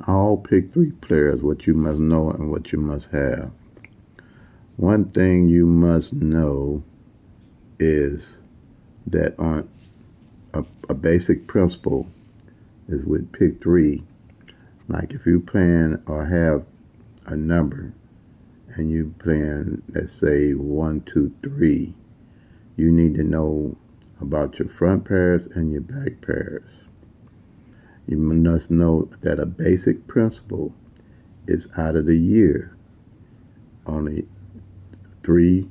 all Pick 3 players what you must know and what you must have. One thing you must know is that on a basic principle is with Pick 3, like if you plan or have a number and you plan, let's say 1, 2, 3, you need to know about your front pairs and your back pairs. You must know that a basic principle is out of the year, only 3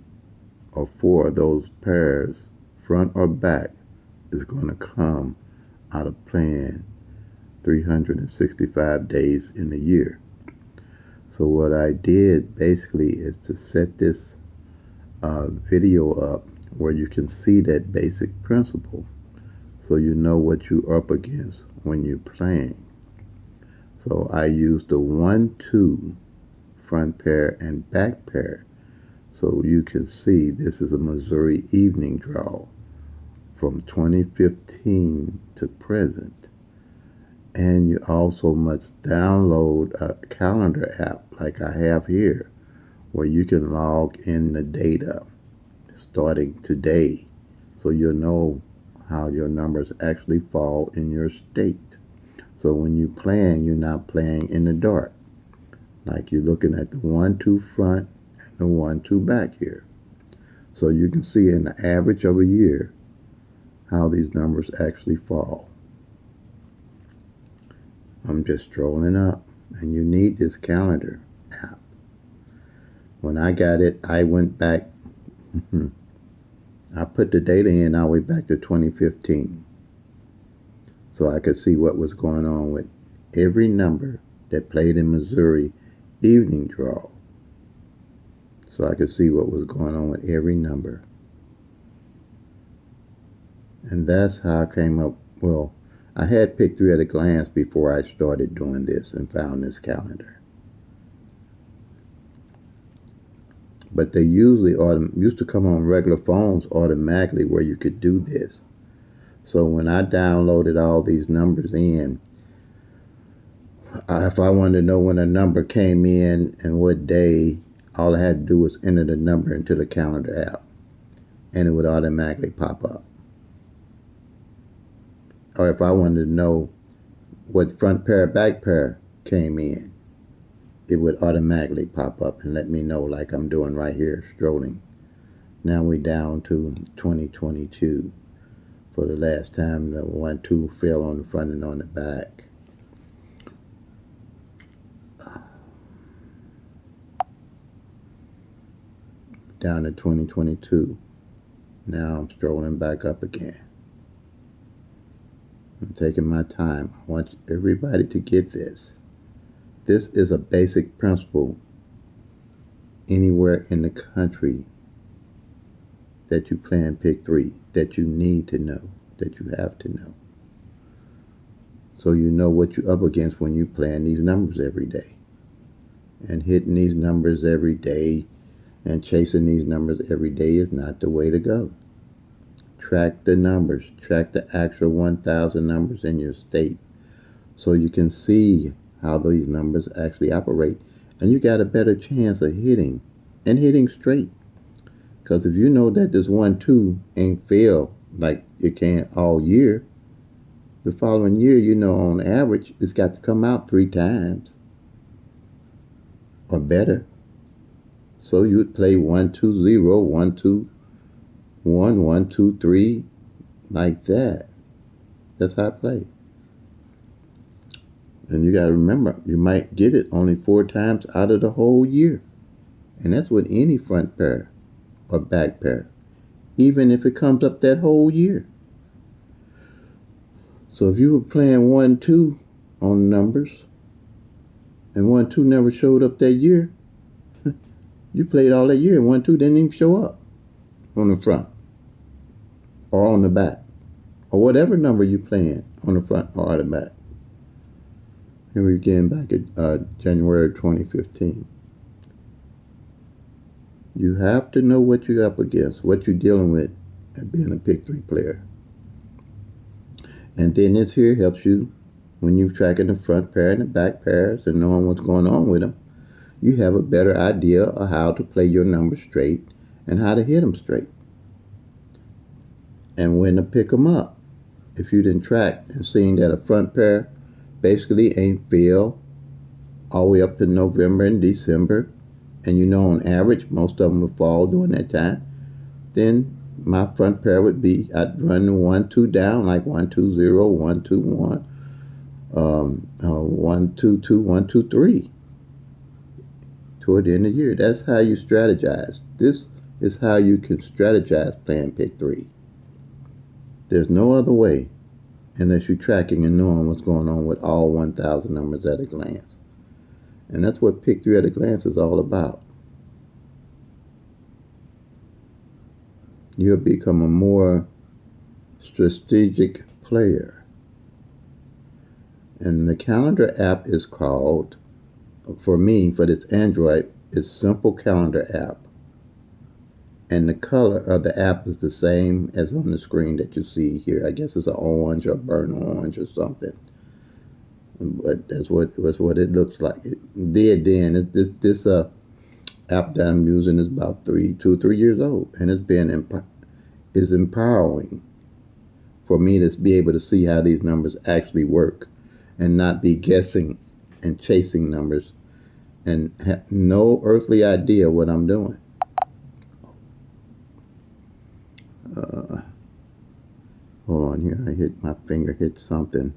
or 4 of those pairs, front or back, is going to come out of playing 365 days in a year. So what I did basically is to set this video up where you can see that basic principle so you know what you're up against when you're playing. So I used the 1, 2 front pair and back pair so you can see this is a Missouri evening draw from 2015 to present. And you also must download a calendar app like I have here where you can log in the data starting today so you'll know how your numbers actually fall in your state. So when you're playing, you're not playing in the dark. Like you're looking at the 1, 2 front and the 1, 2 back here. So you can see in the average of a year how these numbers actually fall. I'm just strolling up, and you need this calendar app. When I got it, I went back, I put the data in all the way back to 2015 so I could see what was going on with every number that played in Missouri evening draw. So I could see what was going on with every number. And that's how I came up, well, I had Pick 3 at a glance before I started doing this and found this calendar. But they usually used to come on regular phones automatically where you could do this. So when I downloaded all these numbers in, if I wanted to know when a number came in and what day, all I had to do was enter the number into the calendar app and it would automatically pop up. Or if I wanted to know what front pair, back pair came in, it would automatically pop up and let me know like I'm doing right here, strolling. Now we're down to 2022 for the last time the 1, 2 fell on the front and on the back. Down to 2022. Now I'm strolling back up again. I'm taking my time. I want everybody to get this. This is a basic principle anywhere in the country that you plan Pick 3, that you need to know, that you have to know. So you know what you're up against when you plan these numbers every day. And hitting these numbers every day and chasing these numbers every day is not the way to go. Track the numbers. Track the actual 1,000 numbers in your state so you can see how these numbers actually operate. And you got a better chance of hitting and hitting straight. Because if you know that this 1, 2 ain't fail like it can all year, the following year, you know, on average, it's got to come out 3 times or better. So you would play 1, 2, 0, 1, 2, 1, 1, 2, 3, like that. That's how I play. And you got to remember, you might get it only 4 times out of the whole year. And that's with any front pair or back pair, even if it comes up that whole year. So if you were playing 1, 2 on numbers, and 1, 2 never showed up that year, you played all that year and 1, 2 didn't even show up on the front or on the back or whatever number you playing on the front or the back. Here we again back at January 2015. You have to know what you're up against, what you're dealing with at being a Pick 3 player. And then this here helps you when you're tracking the front pair and the back pairs and knowing what's going on with them, you have a better idea of how to play your numbers straight and how to hit them straight and when to pick them up. If you didn't track and seen that a front pair basically ain't fail all the way up to November and December, and you know on average most of them will fall during that time, then my front pair would be, I'd run the 1 2 down like 1 2 0, 1 2 1, 1 2 2, 1 2 3 toward the end of the year. That's how you strategize. This is how you can strategize playing pick 3. There's no other way unless you're tracking and knowing what's going on with all 1,000 numbers at a glance. And that's what pick 3 at a glance is all about. You'll become a more strategic player. And the calendar app is called, for me, for this Android, is Simple Calendar app. And the color of the app is the same as on the screen that you see here. I guess it's an orange or burnt orange or something. But that's what it looks like. It did then. This app that I'm using is about 2 or 3 years old, and it's been is empowering for me to be able to see how these numbers actually work, and not be guessing and chasing numbers, and have no earthly idea what I'm doing. Hold on here. My finger hit something.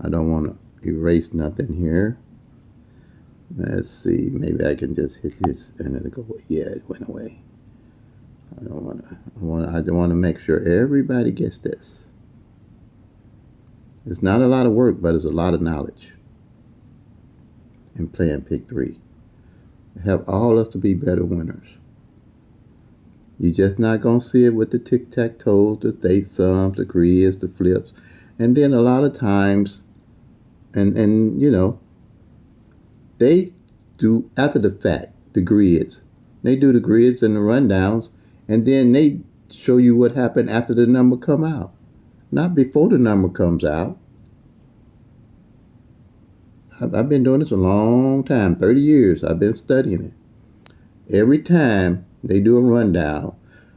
I don't want to erase nothing here. Let's see. Maybe I can just hit this and it'll go away. Yeah, it went away. I want to make sure everybody gets this. It's not a lot of work, but it's a lot of knowledge in playing pick 3. Help all us to be better winners. You're just not going to see it with the tic-tac-toes, the state sums, the grids, the flips. And then a lot of times, and you know, they do after the fact, the grids. They do the grids and the rundowns, and then they show you what happened after the number come out. Not before the number comes out. I've been doing this a long time, 30 years. I've been studying it. Every time they do a rundown,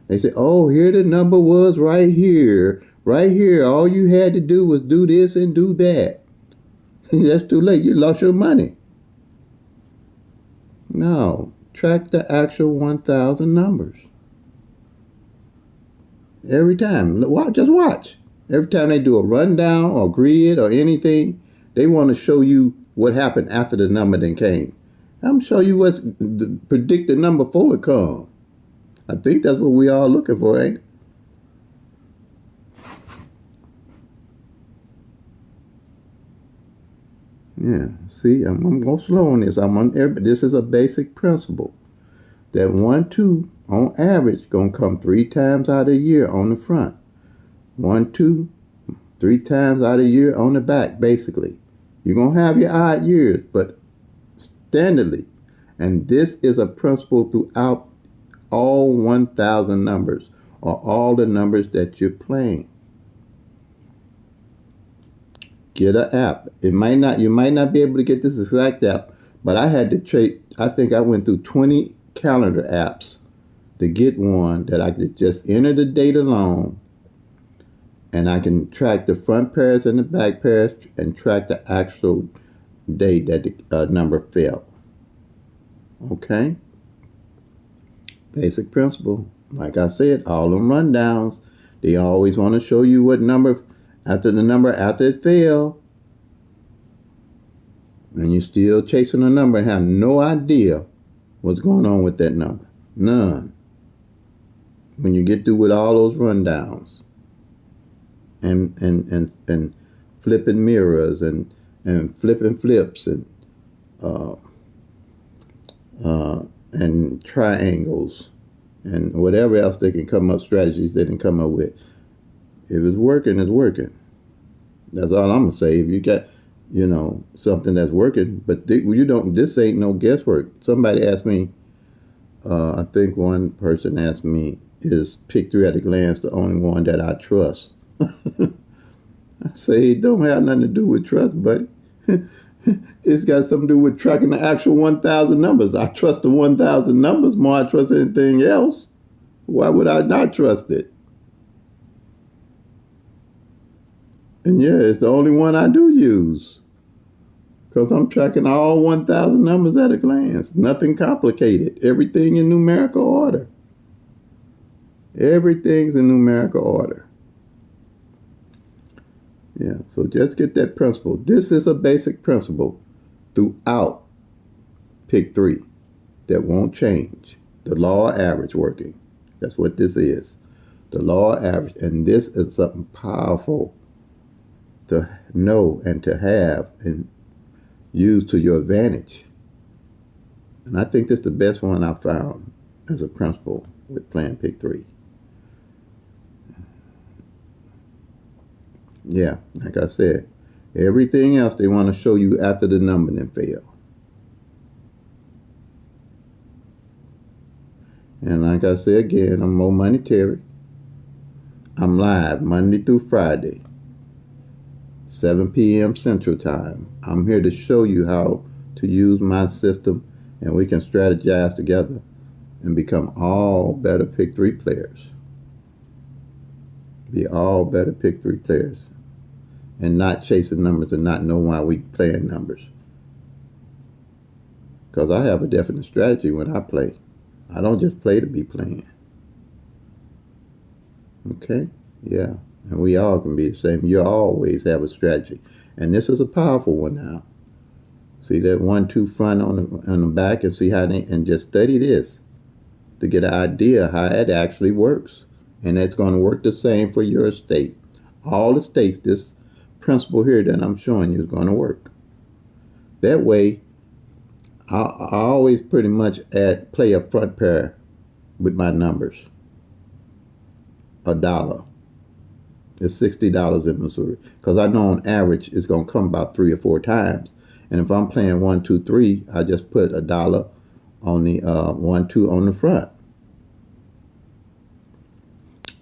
they say, oh, here the number was right here. Right here. All you had to do was do this and do that. That's too late. You lost your money. No. Track the actual 1,000 numbers. Every time. Just watch. Every time they do a rundown or grid or anything, they want to show you what happened after the number then came. I'm show you what's the predicted number before it comes. I think that's what we all looking for, ain't it? Yeah, see, I'm going slow on this. This is a basic principle. That 1, 2, on average, going to come 3 times out of the year on the front. 1, 2, 3 times out of the year on the back, basically. You're going to have your odd years, but standardly. And this is a principle throughout all 1,000 numbers, or all the numbers that you're playing. Get an app. You might not be able to get this exact app, but I had to trade. I think I went through 20 calendar apps to get one that I could just enter the date alone, and I can track the front pairs and the back pairs and track the actual date that the number fell. Okay? Basic principle. Like I said, all them rundowns, they always want to show you what number after it fell, and you're still chasing a number and have no idea what's going on with that number. None. When you get through with all those rundowns and flipping mirrors and flipping flips and triangles and whatever else they can come up, strategies they can come up with. If it's working, it's working. That's all I'm gonna say. If you got, something that's working, but this ain't no guesswork. Somebody asked me, I think one person asked me, is pick 3 at a glance the only one that I trust? I say it don't have nothing to do with trust, buddy. It's got something to do with tracking the actual 1,000 numbers. I trust the 1,000 numbers more than I trust anything else. Why would I not trust it? And yeah, it's the only one I do use. Because I'm tracking all 1,000 numbers at a glance. Nothing complicated. Everything in numerical order. Everything's in numerical order. Yeah, so just get that principle. This is a basic principle throughout Pick 3 that won't change. The law of average working. That's what this is. The law of average. And this is something powerful to know and to have and use to your advantage. And I think this is the best one I found as a principle with playing Pick 3. Yeah, like I said, everything else they want to show you after the number then fail. And like I said again, I'm Mo Money Terry. I'm live Monday through Friday, 7 p.m. Central Time. I'm here to show you how to use my system, and we can strategize together and become all better Pick 3 players. Be all better Pick 3 players. And not chasing numbers and not know why we playing numbers. Because I have a definite strategy when I play. I don't just play to be playing. Okay? Yeah. And we all can be the same. You always have a strategy. And this is a powerful one now. See that 1-2 front on the back, and see how and just study this to get an idea how it actually works. And it's going to work the same for your estate. All the states, this principle here that I'm showing you is going to work. That way, I always pretty much play a front pair with my numbers. $1. It's $60 in Missouri. Because I know on average it's going to come about 3 or 4 times. And if I'm playing 1, 2, 3, I just put $1 on the 1, 2 on the front.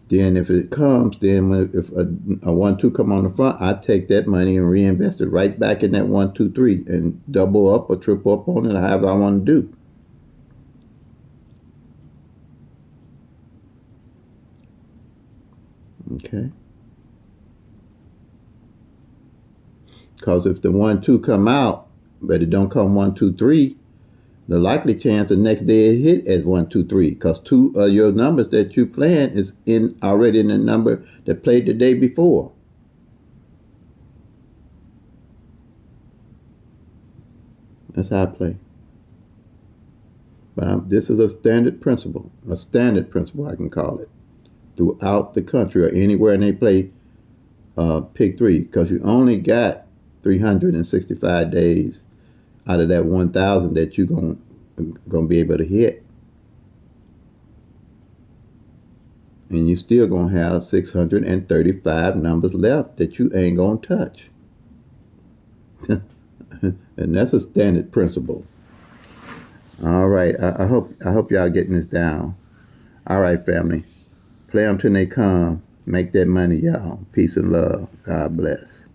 Then if it comes, then if a 1, 2 come on the front, I take that money and reinvest it right back in that 1, 2, 3 and double up or triple up on it, however I want to do. Okay. Because if the 1, 2 come out, but it don't come 1, 2, 3, the likely chance the next day it hit as 1, 2, 3, because 2 of your numbers that you playing is already in the number that played the day before. That's how I play. But this is a standard principle I can call it, throughout the country or anywhere and they play Pick 3, because you only got 365 days out of that 1,000 that you're gonna be able to hit. And you still gonna have 635 numbers left that you ain't gonna touch. And that's a standard principle. All right, I hope y'all getting this down. All right, family, play them till they come. Make that money, y'all. Peace and love. God bless.